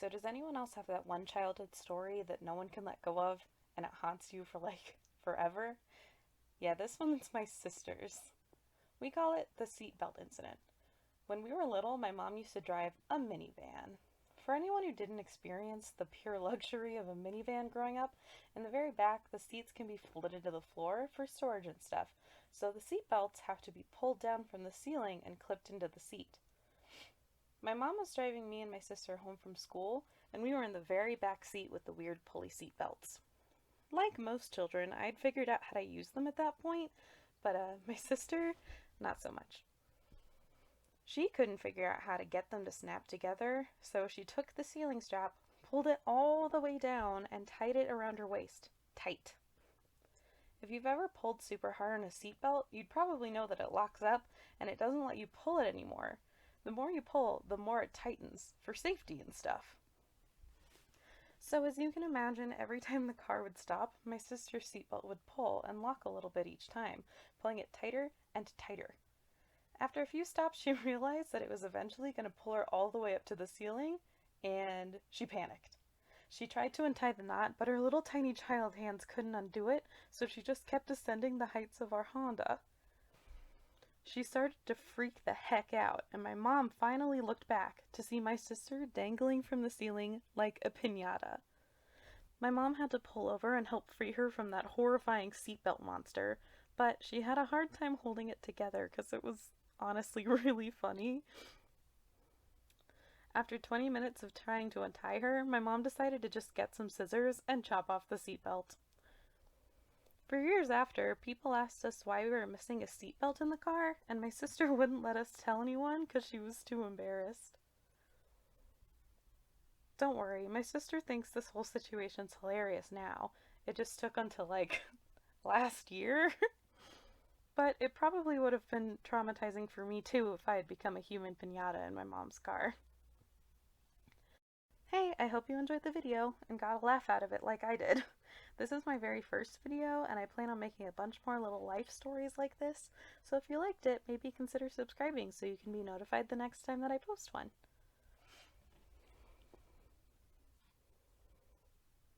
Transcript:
So does anyone else have that one childhood story that no one can let go of and it haunts you for like forever? Yeah, this one's my sister's. We call it the seatbelt incident. When we were little, my mom used to drive a minivan. For anyone who didn't experience the pure luxury of a minivan growing up, in the very back the seats can be folded to the floor for storage and stuff, so the seat belts have to be pulled down from the ceiling and clipped into the seat. My mom was driving me and my sister home from school, and we were in the very back seat with the weird pulley seat belts. Like most children, I'd figured out how to use them at that point, but my sister, not so much. She couldn't figure out how to get them to snap together, so she took the ceiling strap, pulled it all the way down, and tied it around her waist. Tight. If you've ever pulled super hard on a seatbelt, you'd probably know that it locks up and it doesn't let you pull it anymore. The more you pull, the more it tightens, for safety and stuff. So as you can imagine, every time the car would stop, my sister's seatbelt would pull and lock a little bit each time, pulling it tighter and tighter. After a few stops, she realized that it was eventually going to pull her all the way up to the ceiling, and she panicked. She tried to untie the knot, but her little tiny child hands couldn't undo it, so she just kept ascending the heights of our Honda. She started to freak the heck out, and my mom finally looked back to see my sister dangling from the ceiling like a piñata. My mom had to pull over and help free her from that horrifying seatbelt monster, but she had a hard time holding it together because it was honestly really funny. After 20 minutes of trying to untie her, my mom decided to just get some scissors and chop off the seatbelt. For years after, people asked us why we were missing a seatbelt in the car, and my sister wouldn't let us tell anyone because she was too embarrassed. Don't worry, my sister thinks this whole situation's hilarious now. It just took until like last year. But it probably would have been traumatizing for me too if I had become a human piñata in my mom's car. Hey, I hope you enjoyed the video and got a laugh out of it like I did. This is my very first video, and I plan on making a bunch more little life stories like this, so if you liked it, maybe consider subscribing so you can be notified the next time that I post one.